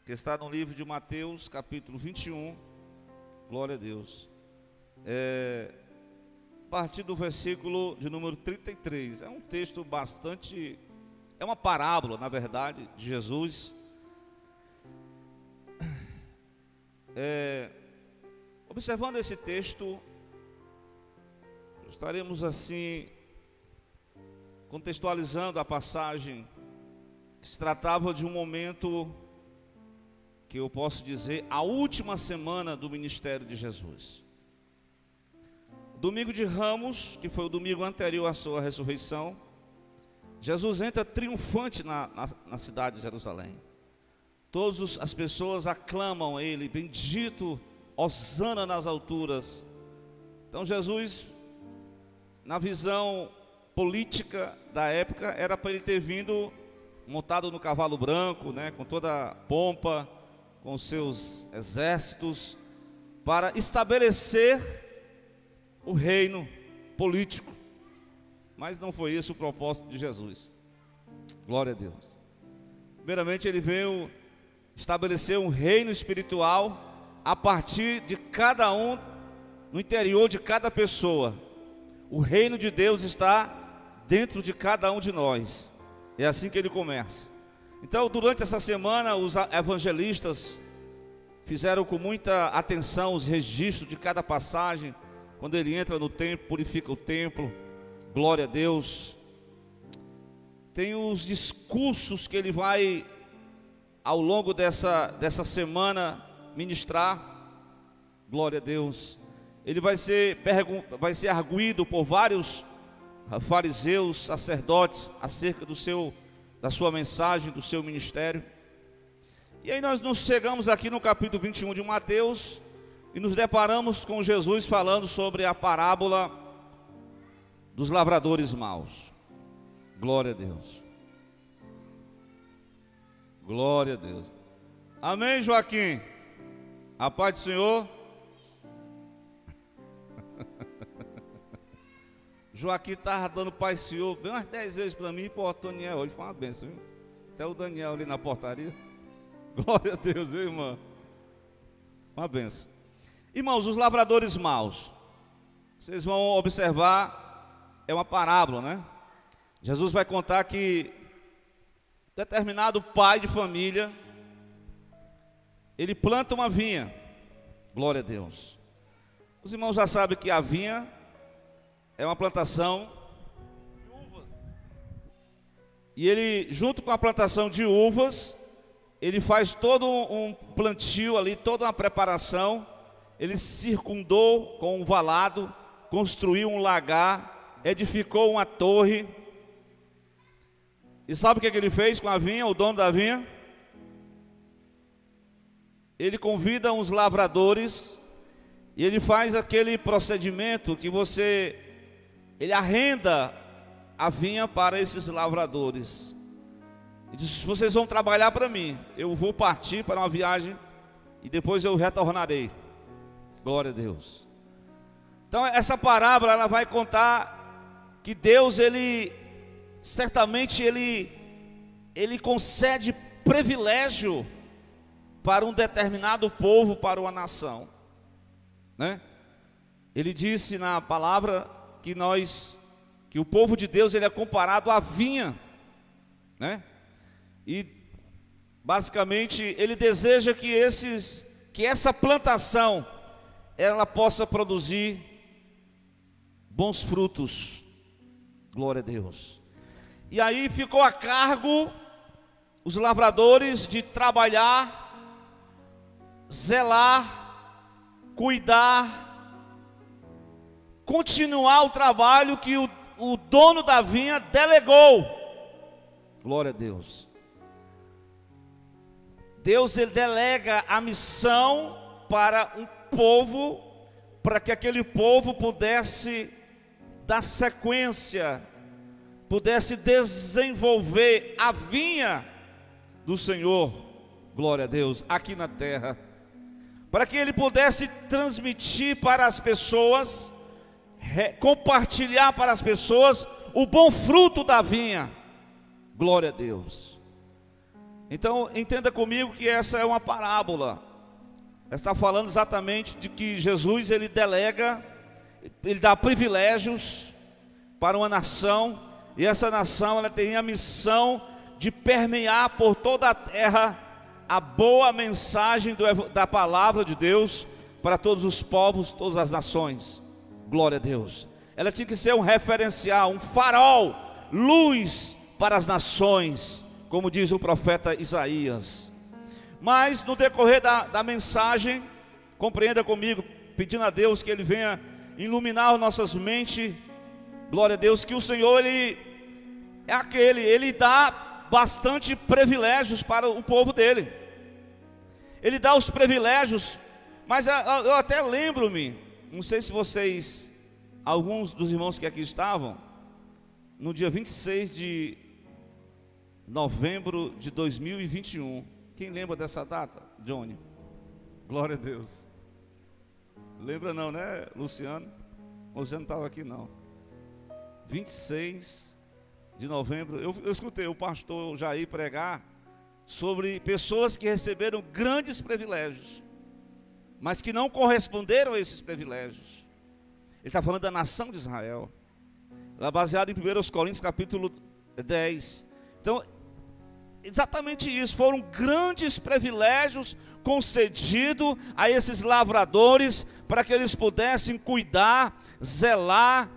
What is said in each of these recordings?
que está no livro de Mateus, capítulo 21, glória a Deus. A partir do versículo de número 33, é um texto bastante, é uma parábola, na verdade, de Jesus. Observando esse texto, estaremos assim, contextualizando a passagem, que se tratava de um momento, que eu posso dizer, a última semana do ministério de Jesus. Domingo de Ramos, que foi o domingo anterior à sua ressurreição, Jesus entra triunfante na cidade de Jerusalém. Todas as pessoas aclamam ele, bendito, hosana nas alturas. Então Jesus, na visão política da época, era para ele ter vindo montado no cavalo branco, né, com toda a pompa, com os seus exércitos, para estabelecer o reino político. Mas não foi esse o propósito de Jesus. Glória a Deus. Primeiramente ele veio estabelecer um reino espiritual a partir de cada um, no interior de cada pessoa. O reino de Deus está dentro de cada um de nós. É assim que ele começa. Então, durante essa semana, os evangelistas fizeram com muita atenção os registros de cada passagem. Quando ele entra no templo, purifica o templo, glória a Deus. Tem os discursos que ele vai, ao longo dessa semana, ministrar, glória a Deus. Ele vai ser arguido por vários fariseus, sacerdotes, acerca da sua mensagem, do seu ministério. E aí nós nos chegamos aqui no capítulo 21 de Mateus, e nos deparamos com Jesus falando sobre a parábola dos lavradores maus. Glória a Deus. Glória a Deus. Amém, Joaquim? A paz do Senhor. Joaquim estava dando paz do Senhor bem umas 10 vezes para mim e para o Daniel. Hoje foi uma bênção, viu? Até o Daniel ali na portaria. Glória a Deus, viu, irmão? Uma bênção. Irmãos, os lavradores maus, vocês vão observar, é uma parábola, né? Jesus vai contar que determinado pai de família, ele planta uma vinha, glória a Deus. Os irmãos já sabem que a vinha é uma plantação de uvas. E ele, junto com a plantação de uvas, ele faz todo um plantio ali, toda uma preparação. Ele circundou com um valado, construiu um lagar, edificou uma torre. E sabe o que ele fez com a vinha, o dono da vinha? Ele convida uns lavradores e ele faz aquele procedimento que ele arrenda a vinha para esses lavradores. Ele diz: vocês vão trabalhar para mim, eu vou partir para uma viagem e depois eu retornarei. Glória a Deus. Então essa parábola ela vai contar que Deus, certamente ele concede privilégio para um determinado povo, para uma nação, né? Ele disse na palavra que o povo de Deus ele é comparado à vinha, né? E basicamente ele deseja que essa plantação ela possa produzir bons frutos, glória a Deus. E aí ficou a cargo os lavradores de trabalhar, zelar, cuidar, continuar o trabalho que o dono da vinha delegou, glória a Deus. Deus ele delega a missão para um povo, para que aquele povo pudesse dar sequência, pudesse desenvolver a vinha do Senhor, glória a Deus, aqui na terra, para que ele pudesse transmitir para as pessoas, compartilhar para as pessoas o bom fruto da vinha, glória a Deus. Então entenda comigo que essa é uma parábola. Está falando exatamente de que Jesus, ele delega, ele dá privilégios para uma nação, e essa nação, ela tem a missão de permear por toda a terra a boa mensagem da palavra de Deus para todos os povos, todas as nações. Glória a Deus. Ela tinha que ser um referencial, um farol, luz para as nações, como diz o profeta Isaías. Mas no decorrer da mensagem, compreenda comigo, pedindo a Deus que Ele venha iluminar nossas mentes. Glória a Deus, que o Senhor, Ele é aquele, Ele dá bastante privilégios para o povo dEle. Ele dá os privilégios, mas eu até lembro-me, não sei se vocês, alguns dos irmãos que aqui estavam, no dia 26 de novembro de 2021, quem lembra dessa data, Johnny? Glória a Deus. Lembra não, né, Luciano? O Luciano não estava aqui não. 26 de novembro, eu escutei o pastor Jair pregar sobre pessoas que receberam grandes privilégios, mas que não corresponderam a esses privilégios. Ele está falando da nação de Israel, lá baseado em 1 Coríntios capítulo 10. Então, exatamente isso, foram grandes privilégios concedidos a esses lavradores, para que eles pudessem cuidar, zelar,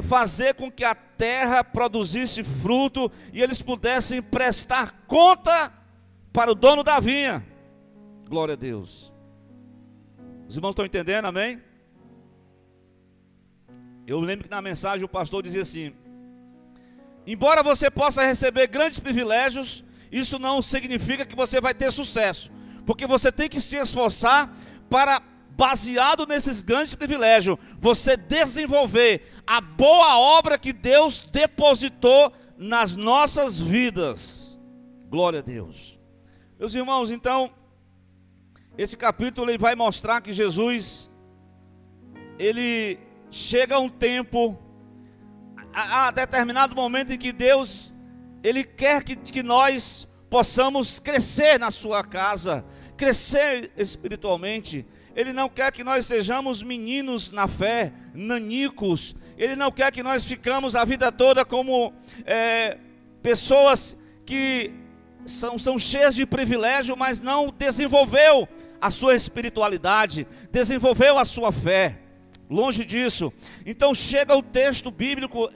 fazer com que a terra produzisse fruto, e eles pudessem prestar conta para o dono da vinha. Glória a Deus. Os irmãos estão entendendo, amém? Eu lembro que na mensagem o pastor dizia assim: embora você possa receber grandes privilégios, isso não significa que você vai ter sucesso, porque você tem que se esforçar para, baseado nesses grandes privilégios, você desenvolver a boa obra que Deus depositou nas nossas vidas. Glória a Deus. Meus irmãos, então, esse capítulo ele vai mostrar que Jesus, ele chega a um tempo, a determinado momento em que Deus, Ele quer que nós possamos crescer na sua casa, crescer espiritualmente. Ele não quer que nós sejamos meninos na fé, nanicos. Ele não quer que nós ficamos a vida toda como pessoas que são cheias de privilégio, mas não desenvolveu a sua espiritualidade, desenvolveu a sua fé. Longe disso. Então chega o texto bíblico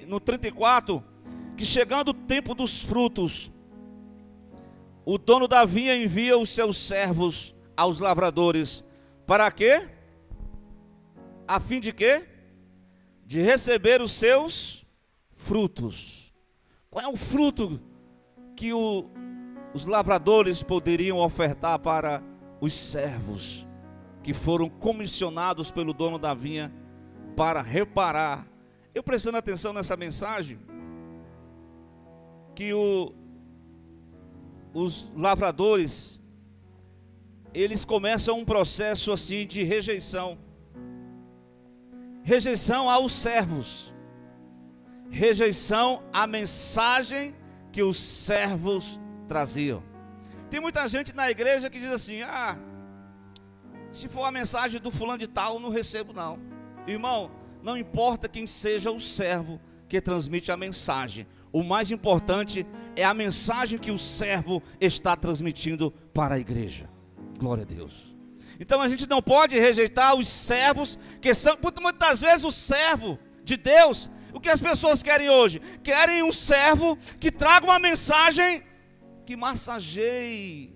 no 34, que chegando o tempo dos frutos, o dono da vinha envia os seus servos aos lavradores. Para quê? A fim de quê? De receber os seus frutos. Qual é o fruto que os lavradores poderiam ofertar para os servos que foram comissionados pelo dono da vinha para reparar? Eu prestando atenção nessa mensagem, que os lavradores, eles começam um processo assim de rejeição aos servos, rejeição à mensagem que os servos traziam. Tem muita gente na igreja que diz assim: se for a mensagem do fulano de tal, eu não recebo não. Irmão, não importa quem seja o servo que transmite a mensagem, o mais importante é a mensagem que o servo está transmitindo para a igreja. Glória a Deus. Então a gente não pode rejeitar os servos, que são, muitas vezes, o servo de Deus. O que as pessoas querem hoje? Querem um servo que traga uma mensagem que massageie,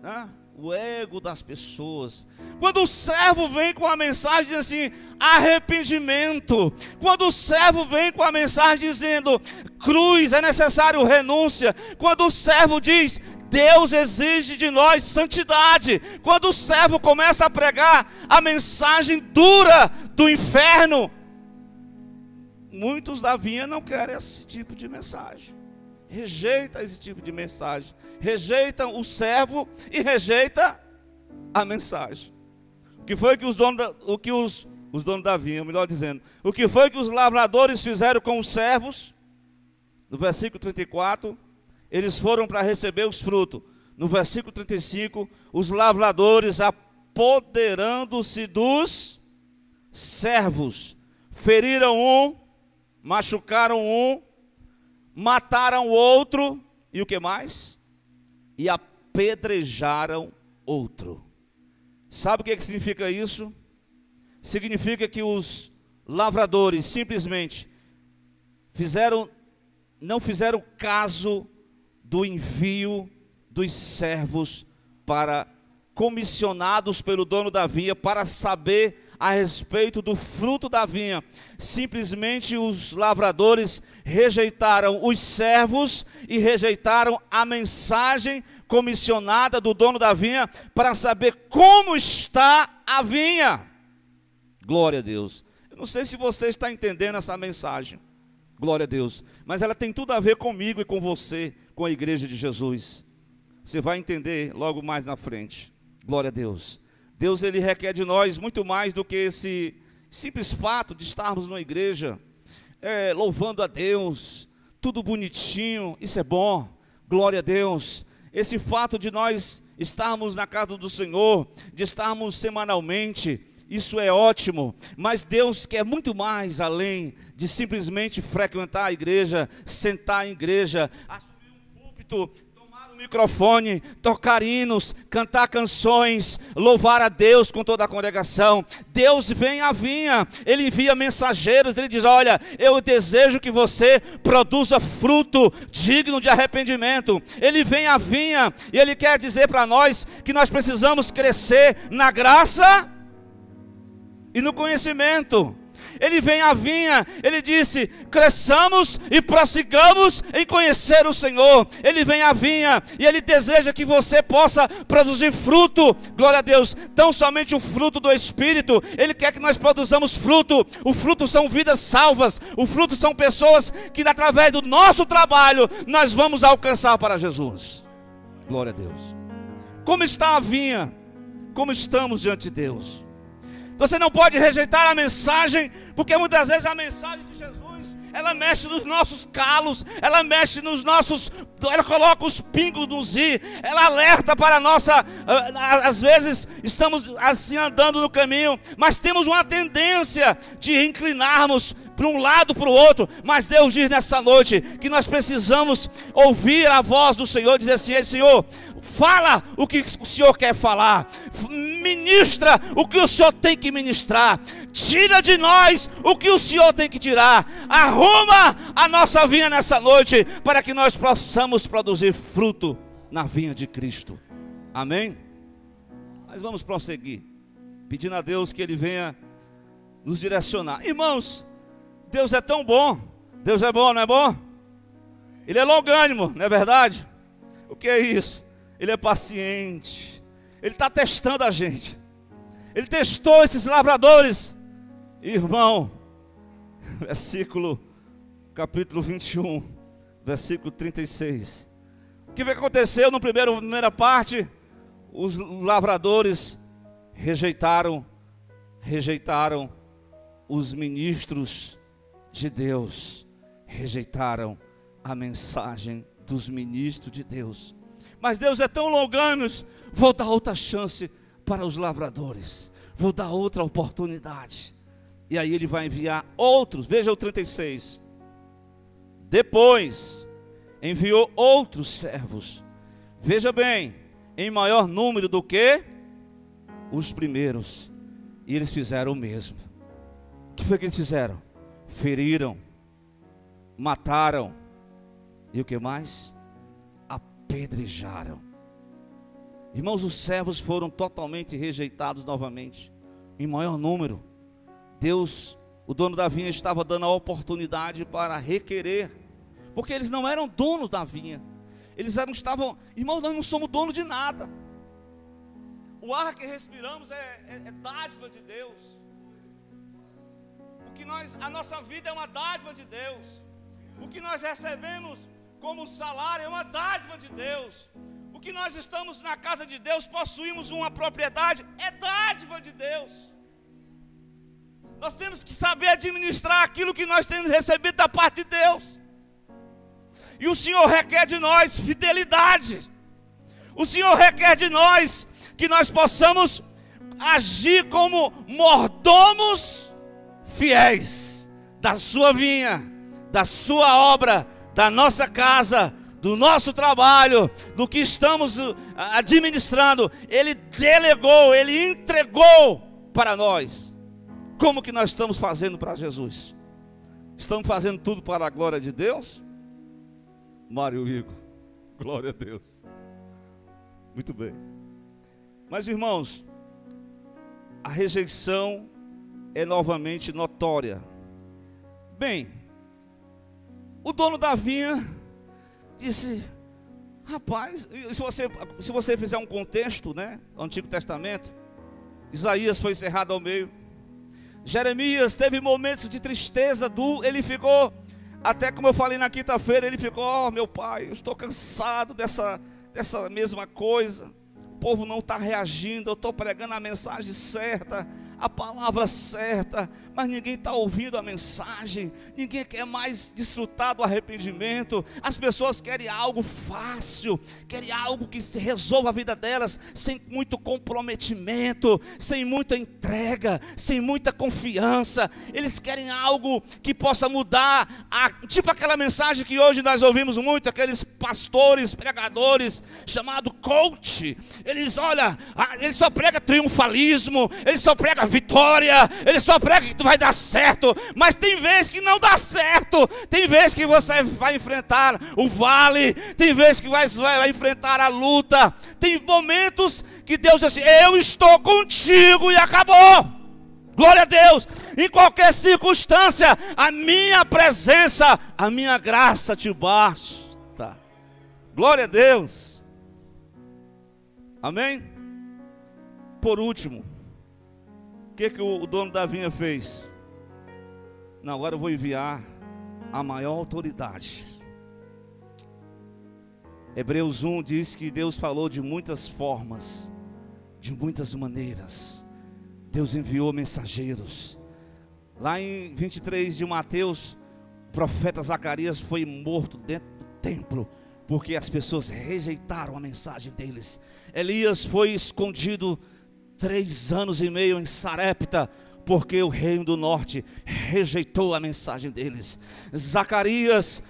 né, o ego das pessoas. Quando o servo vem com a mensagem diz assim: arrependimento. Quando o servo vem com a mensagem dizendo: cruz, é necessário renúncia. Quando o servo diz: Deus exige de nós santidade. Quando o servo começa a pregar a mensagem dura do inferno, muitos da vinha não querem esse tipo de mensagem. Rejeita esse tipo de mensagem. Rejeitam o servo e rejeita a mensagem. O que foi que os donos da vinha, melhor dizendo, o que foi que os lavradores fizeram com os servos? No versículo 34, eles foram para receber os frutos. No versículo 35, os lavradores, apoderando-se dos servos, feriram um, machucaram um, mataram o outro, e o que mais? E apedrejaram outro. Sabe o que significa isso? Significa que os lavradores simplesmente não fizeram caso do envio dos servos comissionados pelo dono da vinha para saber a respeito do fruto da vinha. Simplesmente os lavradores rejeitaram os servos e rejeitaram a mensagem comissionada do dono da vinha para saber como está a vinha. Glória a Deus. Eu não sei se você está entendendo essa mensagem. Glória a Deus. Mas ela tem tudo a ver comigo e com você, com a igreja de Jesus. Você vai entender logo mais na frente. Glória a Deus. Deus, ele requer de nós muito mais do que esse simples fato de estarmos numa igreja, louvando a Deus, tudo bonitinho, isso é bom, glória a Deus. Esse fato de nós estarmos na casa do Senhor, de estarmos semanalmente, isso é ótimo, mas Deus quer muito mais além de simplesmente frequentar a igreja, sentar em igreja, assumir um púlpito, microfone, tocar hinos, cantar canções, louvar a Deus com toda a congregação. Deus vem à vinha, ele envia mensageiros, ele diz: olha, eu desejo que você produza fruto digno de arrependimento. Ele vem à vinha e ele quer dizer para nós que nós precisamos crescer na graça e no conhecimento. Ele vem à vinha, ele disse: cresçamos e prossigamos em conhecer o Senhor. Ele vem à vinha e ele deseja que você possa produzir fruto, glória a Deus, tão somente o fruto do Espírito. Ele quer que nós produzamos fruto. O fruto são vidas salvas, o fruto são pessoas que através do nosso trabalho nós vamos alcançar para Jesus. Glória a Deus. Como está a vinha? Como estamos diante de Deus? Você não pode rejeitar a mensagem, porque muitas vezes a mensagem de Jesus, ela mexe nos nossos calos, ela mexe nos nossos, ela coloca os pingos nos i, ela alerta para a nossa, às vezes estamos assim andando no caminho, mas temos uma tendência de inclinarmos para um lado, para o outro. Mas Deus diz nessa noite que nós precisamos ouvir a voz do Senhor, dizer assim: Senhor, fala o que o Senhor quer falar, ministra o que o Senhor tem que ministrar, tira de nós o que o Senhor tem que tirar, arruma a nossa vinha nessa noite, para que nós possamos produzir fruto na vinha de Cristo. Amém? Mas vamos prosseguir, pedindo a Deus que Ele venha nos direcionar. Irmãos, Deus é tão bom. Deus é bom, não é bom? Ele é longânimo, não é verdade? O que é isso? Ele é paciente. Ele está testando a gente. Ele testou esses lavradores. Irmão, capítulo 21, versículo 36. O que aconteceu na primeira parte? Os lavradores rejeitaram os ministros de Deus, rejeitaram a mensagem dos ministros de Deus. Mas Deus é tão longânimo, vou dar outra chance para os lavradores, vou dar outra oportunidade. E aí Ele vai enviar outros. Veja o 36. Depois enviou outros servos, veja bem, em maior número do que os primeiros, e eles fizeram o mesmo. O que foi que eles fizeram? Feriram, mataram, e o que mais? Apedrejaram. Irmãos, os servos foram totalmente rejeitados novamente, em maior número. Deus, o dono da vinha, estava dando a oportunidade para requerer, porque eles não eram donos da vinha, irmãos, nós não somos donos de nada. O ar que respiramos é dádiva de Deus. A nossa vida é uma dádiva de Deus. O que nós recebemos como salário é uma dádiva de Deus. O que nós estamos na casa de Deus, possuímos uma propriedade, é dádiva de Deus. Nós temos que saber administrar aquilo que nós temos recebido da parte de Deus. E o Senhor requer de nós fidelidade. O Senhor requer de nós que nós possamos agir como mordomos fiéis da sua vinha, da sua obra, da nossa casa, do nosso trabalho, do que estamos administrando. Ele delegou, Ele entregou para nós. Como que nós estamos fazendo para Jesus? Estamos fazendo tudo para a glória de Deus? Mário Igor, glória a Deus. Muito bem. Mas irmãos, a rejeição é novamente notória. Bem, o dono da vinha disse: rapaz, se você fizer um contexto, né, do Antigo Testamento, Isaías foi cerrado ao meio, Jeremias teve momentos de tristeza, ele ficou, até como eu falei na quinta-feira, ele ficou: oh, meu pai, eu estou cansado dessa mesma coisa, o povo não está reagindo, eu estou pregando a mensagem certa, a palavra certa, mas ninguém está ouvindo a mensagem, ninguém quer mais desfrutar do arrependimento, as pessoas querem algo fácil, querem algo que se resolva a vida delas, sem muito comprometimento, sem muita entrega, sem muita confiança. Eles querem algo que possa mudar, tipo aquela mensagem que hoje nós ouvimos muito, aqueles pastores, pregadores, chamado coach. Eles só pregam triunfalismo, eles só pregam vitória, ele só prega que tu vai dar certo, mas tem vezes que não dá certo, tem vezes que você vai enfrentar o vale, tem vezes que vai enfrentar a luta, tem momentos que Deus diz assim: eu estou contigo, e acabou. Glória a Deus. Em qualquer circunstância, a minha presença, a minha graça te basta. Glória a Deus. Amém? Por último, o que o dono da vinha fez? Não, agora eu vou enviar a maior autoridade. Hebreus 1 diz que Deus falou de muitas formas, de muitas maneiras. Deus enviou mensageiros. Lá em 23 de Mateus, o profeta Zacarias foi morto dentro do templo, porque as pessoas rejeitaram a mensagem deles. Elias foi escondido 3 anos e meio em Sarepta, porque o reino do norte rejeitou a mensagem deles. Zacarias,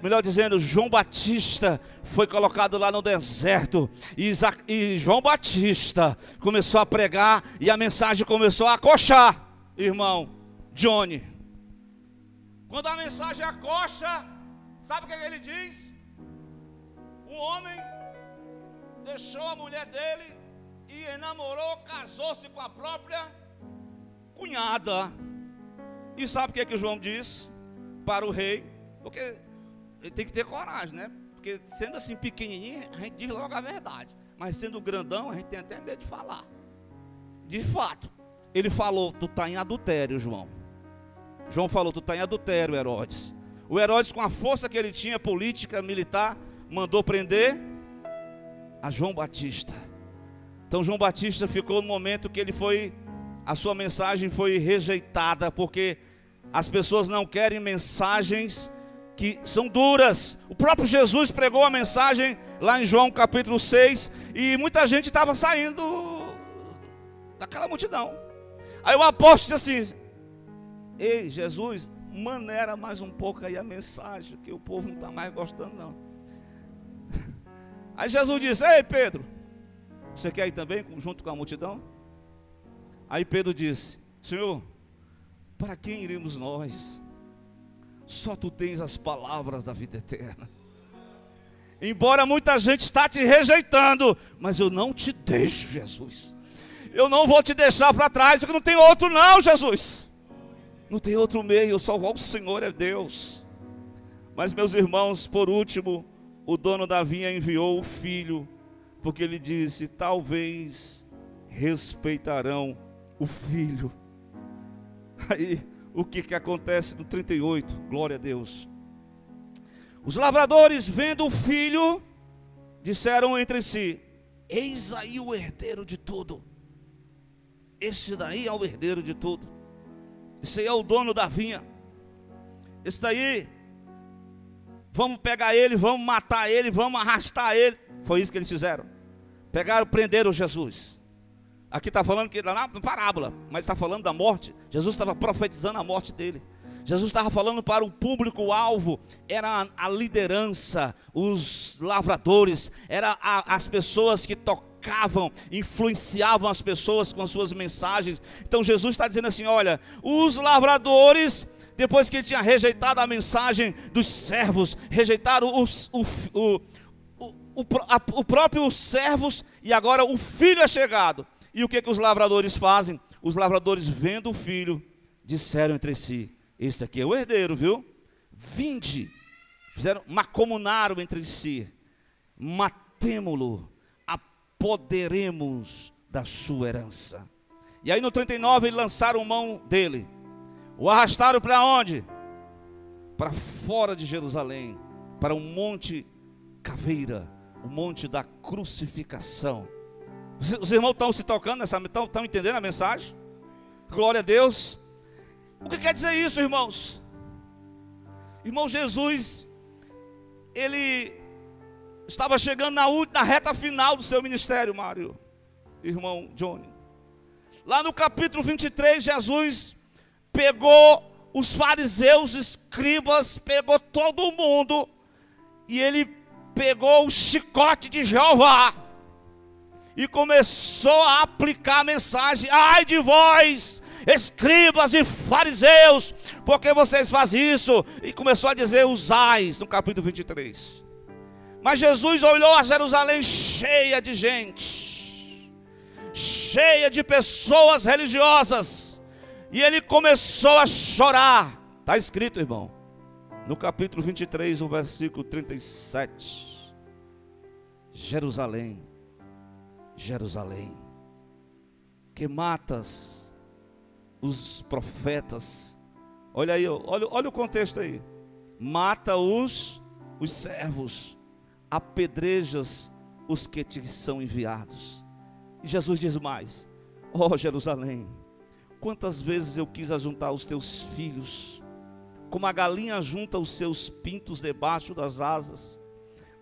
melhor dizendo, João Batista foi colocado lá no deserto, e João Batista começou a pregar, e a mensagem começou a acochar. Irmão Johnny, quando a mensagem acocha, sabe o que ele diz? O homem deixou a mulher dele e enamorou, casou-se com a própria cunhada. E sabe o que o João diz para o rei? Porque ele tem que ter coragem, né? Porque sendo assim pequenininho, a gente diz logo a verdade, mas sendo grandão, a gente tem até medo de falar. De fato, ele falou: tu está em adultério, João. João falou: tu está em adultério, Herodes. O Herodes, com a força que ele tinha, política, militar, mandou prender a João Batista. Então João Batista ficou no momento que a sua mensagem foi rejeitada, porque as pessoas não querem mensagens que são duras. O próprio Jesus pregou a mensagem lá em João capítulo 6, e muita gente estava saindo daquela multidão. Aí o apóstolo disse assim: ei, Jesus, maneira mais um pouco aí a mensagem, que o povo não está mais gostando não. Aí Jesus disse: ei Pedro, você quer ir também junto com a multidão? Aí Pedro disse: Senhor, para quem iremos nós? Só tu tens as palavras da vida eterna. Embora muita gente está te rejeitando, mas eu não te deixo, Jesus. Eu não vou te deixar para trás, porque não tem outro não, Jesus. Não tem outro meio, só o Senhor é Deus. Mas meus irmãos, por último, o dono da vinha enviou o filho, porque ele disse: talvez respeitarão o filho. Aí, o que acontece no 38? Glória a Deus. Os lavradores, vendo o filho, disseram entre si: eis aí o herdeiro de tudo. Esse daí é o herdeiro de tudo. Esse aí é o dono da vinha. Esse daí vamos pegar ele, vamos matar ele, vamos arrastar ele. Foi isso que eles fizeram. Pegaram, prenderam Jesus. Aqui está falando que na parábola, mas está falando da morte. Jesus estava profetizando a morte dele. Jesus estava falando para o público-alvo, era a liderança, os lavradores, era as pessoas que tocavam, influenciavam as pessoas com as suas mensagens. Então Jesus está dizendo assim, olha, os lavradores, depois que ele tinha rejeitado a mensagem dos servos, rejeitaram o próprio servos, e agora o filho é chegado. E o que os lavradores fazem? Os lavradores, vendo o filho, disseram entre si, esse aqui é o herdeiro, viu? Vinde. Macomunaram entre si. Matemo-lo. Apoderemos da sua herança. E aí no 39 eles lançaram mão dele. O arrastaram para onde? Para fora de Jerusalém. Para o Monte Caveira. O monte da crucificação. Os irmãos estão se tocando, estão entendendo a mensagem? Glória a Deus. O que quer dizer isso, irmãos? Irmão, Jesus, ele estava chegando na reta final do seu ministério, Mário, irmão Johnny. Lá no capítulo 23, Jesus pegou os fariseus, escribas, pegou todo mundo, e ele pegou o chicote de Jeová, e começou a aplicar a mensagem: ai de vós, escribas e fariseus, porque vocês fazem isso? E começou a dizer os ais no capítulo 23. Mas Jesus olhou a Jerusalém cheia de gente, cheia de pessoas religiosas, e ele começou a chorar. Está escrito, irmão, no capítulo 23, o versículo 37. Jerusalém, Jerusalém, que matas os profetas. Olha aí, olha o contexto aí. Mata os servos, apedrejas os que te são enviados. E Jesus diz mais: ó Jerusalém, quantas vezes eu quis ajuntar os teus filhos, como a galinha junta os seus pintos debaixo das asas,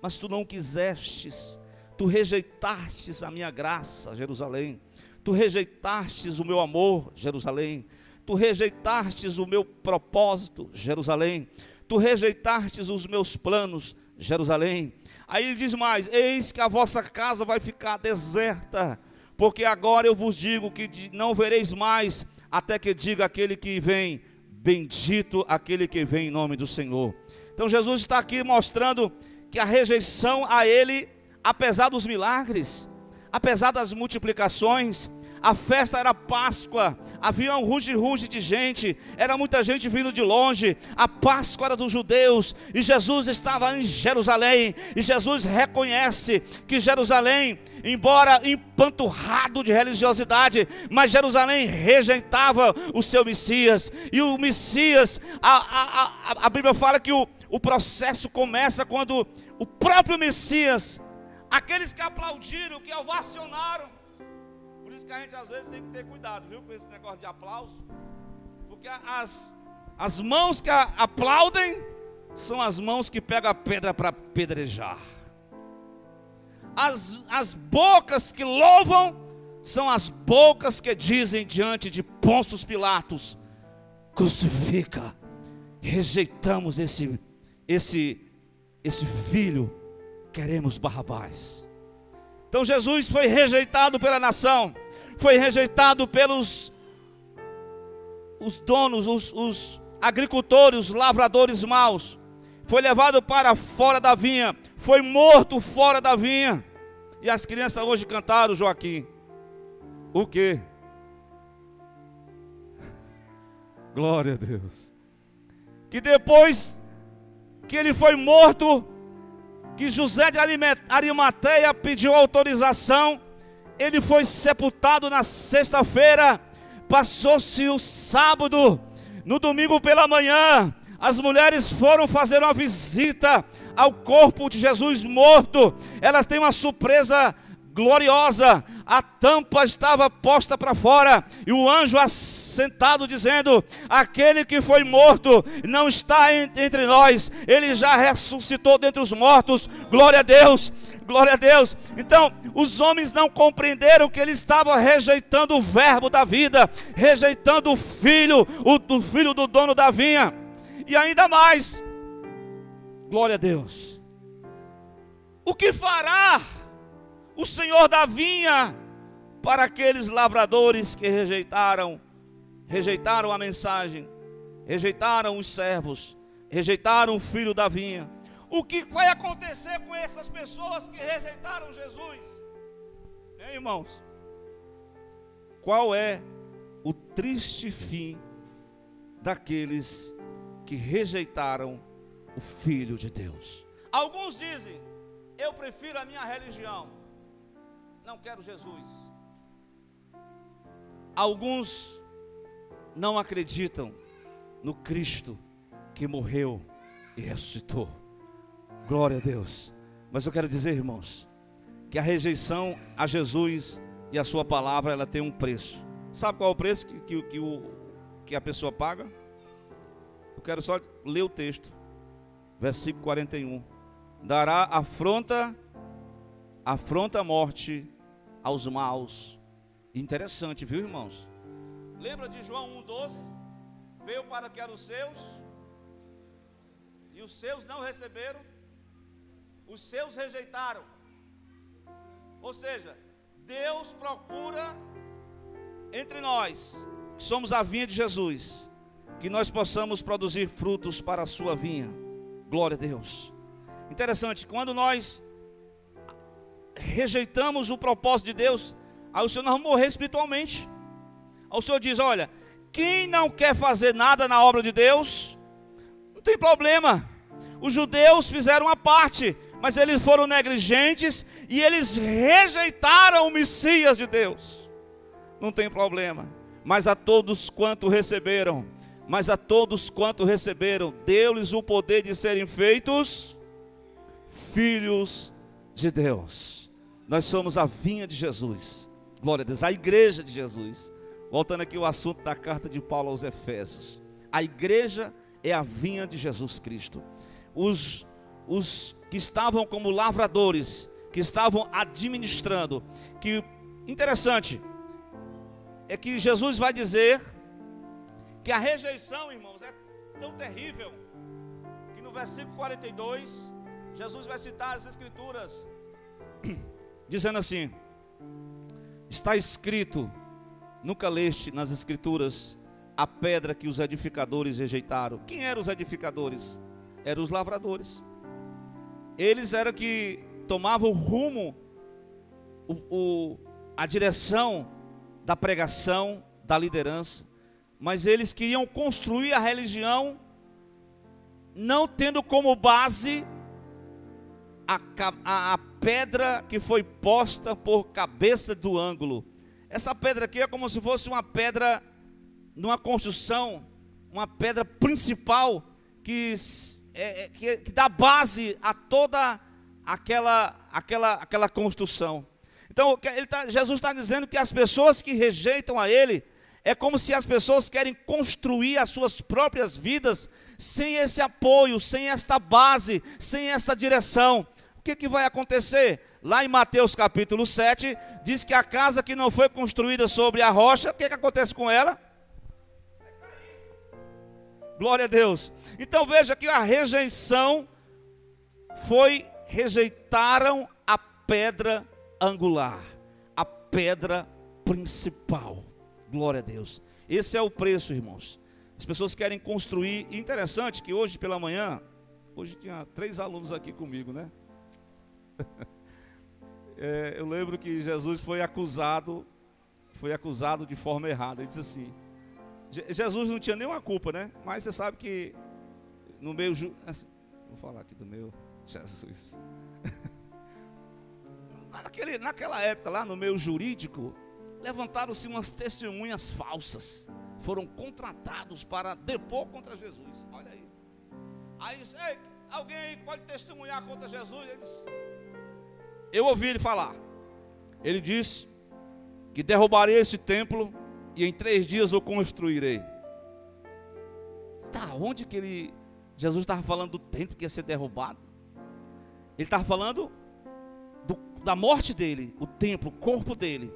mas tu não quisestes. Tu rejeitastes a minha graça, Jerusalém. Tu rejeitastes o meu amor, Jerusalém. Tu rejeitastes o meu propósito, Jerusalém. Tu rejeitastes os meus planos, Jerusalém. Aí ele diz mais: eis que a vossa casa vai ficar deserta, porque agora eu vos digo que não vereis mais, até que diga aquele que vem, bendito aquele que vem em nome do Senhor. Então Jesus está aqui mostrando que a rejeição a ele, apesar dos milagres, apesar das multiplicações, a festa era Páscoa, havia um ruge-ruge de gente, era muita gente vindo de longe, a Páscoa era dos judeus, e Jesus estava em Jerusalém, e Jesus reconhece que Jerusalém, embora empanturrado de religiosidade, mas Jerusalém rejeitava o seu Messias, e o Messias, a Bíblia fala que o processo começa quando o próprio Messias, aqueles que aplaudiram, que ovacionaram. Por isso que a gente às vezes tem que ter cuidado, viu, com esse negócio de aplauso, porque as mãos que aplaudem são as mãos que pegam a pedra para apedrejar. As bocas que louvam são as bocas que dizem diante de Pôncio Pilatos: crucifica, rejeitamos esse filho, queremos Barrabás. Então Jesus foi rejeitado pela nação, foi rejeitado pelos donos, os agricultores, os lavradores maus, foi levado para fora da vinha, foi morto fora da vinha. E as crianças hoje cantaram, Joaquim, o quê? Glória a Deus. Que depois que ele foi morto, que José de Arimateia pediu autorização, ele foi sepultado na sexta-feira, passou-se o sábado, no domingo pela manhã, as mulheres foram fazer uma visita ao corpo de Jesus morto. Elas têm uma surpresa gloriosa, a tampa estava posta para fora, e o anjo assentado dizendo: aquele que foi morto não está entre nós, ele já ressuscitou dentre os mortos. Glória a Deus, glória a Deus. Então os homens não compreenderam que ele estava rejeitando o verbo da vida, rejeitando o filho do dono da vinha. E ainda mais, glória a Deus, o que fará o Senhor da vinha para aqueles lavradores que rejeitaram a mensagem, rejeitaram os servos, rejeitaram o filho da vinha? O que vai acontecer com essas pessoas que rejeitaram Jesus? Hein, irmãos? Qual é o triste fim daqueles que rejeitaram o Filho de Deus? Alguns dizem: eu prefiro a minha religião, não quero Jesus. Alguns não acreditam no Cristo que morreu e ressuscitou. Glória a Deus. Mas eu quero dizer, irmãos, que a rejeição a Jesus e a sua palavra, ela tem um preço. Sabe qual é o preço que a pessoa paga? Eu quero só ler o texto, versículo 41. Dará afronta à morte aos maus. Interessante, viu, irmãos? Lembra de João 1,12? Veio para que eram os seus, e os seus não receberam, os seus rejeitaram. Ou seja, Deus procura entre nós, que somos a vinha de Jesus, que nós possamos produzir frutos para a sua vinha. Glória a Deus. Interessante, quando nós rejeitamos o propósito de Deus, aí o Senhor nós vamos morrer espiritualmente. Aí o Senhor diz: olha, quem não quer fazer nada na obra de Deus, não tem problema. Os judeus fizeram uma parte, mas eles foram negligentes e eles rejeitaram o Messias de Deus. Não tem problema. Mas a todos quanto receberam, deu-lhes o poder de serem feitos filhos de Deus. Nós somos a vinha de Jesus. Glória a Deus, a igreja de Jesus. Voltando aqui ao assunto da carta de Paulo aos Efésios. A igreja é a vinha de Jesus Cristo. Os que estavam como lavradores, que estavam administrando, que interessante é que Jesus vai dizer que a rejeição, irmãos, é tão terrível, que no versículo 42, Jesus vai citar as escrituras, dizendo assim: está escrito, nunca leste nas escrituras, a pedra que os edificadores rejeitaram. Quem eram os edificadores? Eram os lavradores. Eles eram que tomavam o rumo, a direção da pregação, da liderança, mas eles queriam construir a religião, não tendo como base a pedra que foi posta por cabeça do ângulo. Essa pedra aqui é como se fosse uma pedra numa construção, uma pedra principal que dá base a toda aquela construção. Então Jesus está dizendo que as pessoas que rejeitam a Ele, é como se as pessoas querem construir as suas próprias vidas sem esse apoio, sem esta base, sem essa direção. O que vai acontecer? Lá em Mateus capítulo 7, diz que a casa que não foi construída sobre a rocha, o que acontece com ela? Glória a Deus. Então veja que a rejeição rejeitaram a pedra angular, a pedra principal. Glória a Deus. Esse é o preço, irmãos. As pessoas querem construir. Interessante que hoje pela manhã, hoje tinha 3 alunos aqui comigo, né? Eu lembro que Jesus foi acusado de forma errada. Ele disse assim: Jesus não tinha nenhuma culpa, né? Mas você sabe que no meio... Vou falar aqui do meu Jesus. Naquela época lá no meio jurídico, levantaram-se umas testemunhas falsas. Foram contratados para depor contra Jesus. Olha aí. Aí disse: alguém aí pode testemunhar contra Jesus? Ele disse: eu ouvi ele falar. Ele disse que derrubarei esse templo e em 3 dias o construirei. Tá, onde que Jesus estava falando do templo que ia ser derrubado? Ele estava falando da morte dele, o templo, o corpo dele.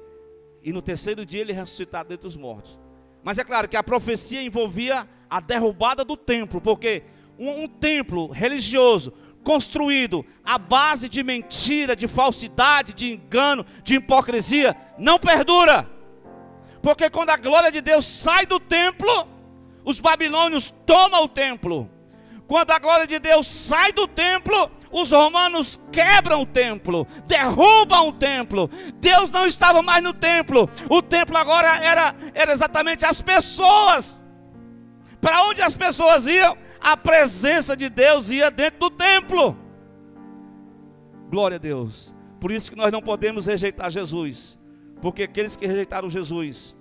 E no 3º dia ele ressuscitar dentre os mortos. Mas é claro que a profecia envolvia a derrubada do templo, porque um templo religioso construído à base de mentira, de falsidade, de engano, de hipocrisia, não perdura. Porque quando a glória de Deus sai do templo, os babilônios tomam o templo. Quando a glória de Deus sai do templo, os romanos quebram o templo, derrubam o templo. Deus não estava mais no templo. O templo agora era exatamente as pessoas. Para onde as pessoas iam? A presença de Deus ia dentro do templo. Glória a Deus. Por isso que nós não podemos rejeitar Jesus. Porque aqueles que rejeitaram Jesus,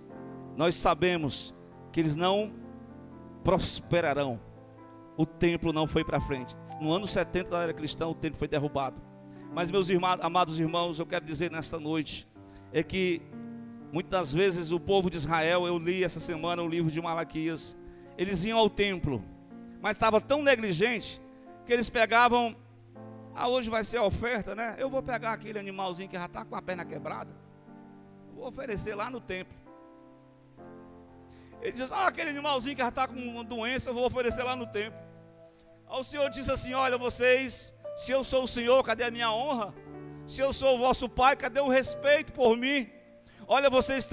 nós sabemos que eles não prosperarão. O templo não foi para frente. No ano 70 da era cristã, o templo foi derrubado. Mas meus amados irmãos, eu quero dizer nesta noite, é que muitas vezes o povo de Israel, eu li essa semana o livro de Malaquias, eles iam ao templo, mas estava tão negligente, que eles pegavam, hoje vai ser a oferta, né? Eu vou pegar aquele animalzinho que já está com a perna quebrada, vou oferecer lá no templo. Ele diz, aquele animalzinho que já está com uma doença, eu vou oferecer lá no templo. Aí o Senhor diz assim, olha vocês, se eu sou o Senhor, cadê a minha honra? Se eu sou o vosso Pai, cadê o respeito por mim? Olha, vocês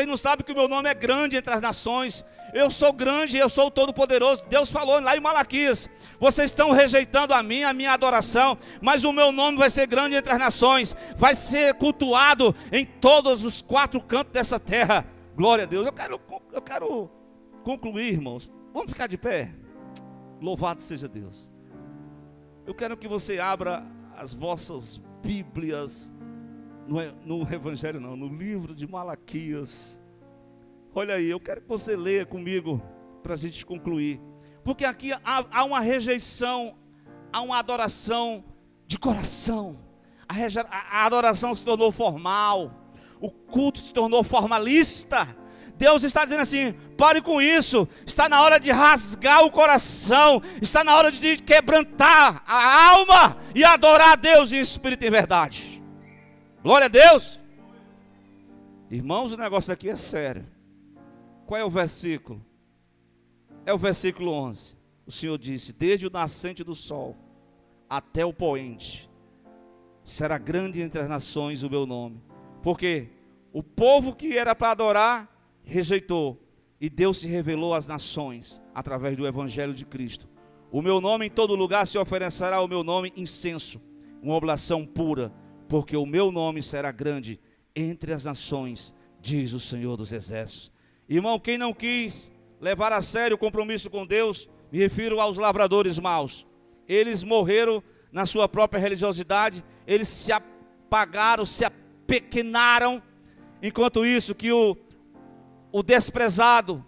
não sabem que o meu nome é grande entre as nações. Eu sou grande, eu sou o Todo-Poderoso. Deus falou lá em Malaquias, vocês estão rejeitando a minha adoração, mas o meu nome vai ser grande entre as nações, vai ser cultuado em todos os 4 cantos dessa terra. Glória a Deus. Eu quero concluir, irmãos. Vamos ficar de pé. Louvado seja Deus. Eu quero que você abra as vossas Bíblias no Evangelho não, no livro de Malaquias. Olha aí, eu quero que você leia comigo para a gente concluir. Porque aqui há uma rejeição, há uma adoração de coração. A adoração se tornou formal. O culto se tornou formalista. Deus está dizendo assim, pare com isso. Está na hora de rasgar o coração. Está na hora de quebrantar a alma e adorar a Deus em espírito e em verdade. Glória a Deus. Irmãos, o negócio aqui é sério. Qual é o versículo? É o versículo 11. O Senhor disse, desde o nascente do sol até o poente, será grande entre as nações o meu nome. Porque o povo que era para adorar, rejeitou. E Deus se revelou às nações, através do Evangelho de Cristo. O meu nome em todo lugar se oferecerá o meu nome incenso, uma oblação pura. Porque o meu nome será grande entre as nações, diz o Senhor dos Exércitos. Irmão, quem não quis levar a sério o compromisso com Deus, me refiro aos lavradores maus. Eles morreram na sua própria religiosidade, eles se apagaram, se apequenaram. Enquanto isso, que o desprezado,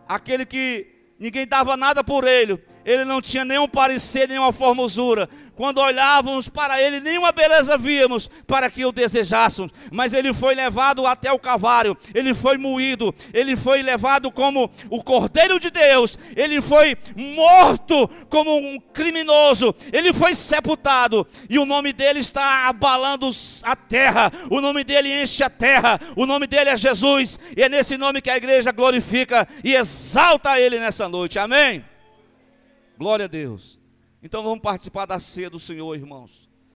aquele que ninguém dava nada por ele não tinha nenhum parecer, nenhuma formosura. Quando olhávamos para ele, nenhuma beleza víamos para que o desejássemos. Mas ele foi levado até o Calvário, ele foi moído, ele foi levado como o Cordeiro de Deus, ele foi morto como um criminoso, ele foi sepultado, e o nome dele está abalando a terra, o nome dele enche a terra, o nome dele é Jesus, e é nesse nome que a igreja glorifica e exalta ele nessa noite, amém? Glória a Deus. Então vamos participar da ceia do Senhor, irmãos.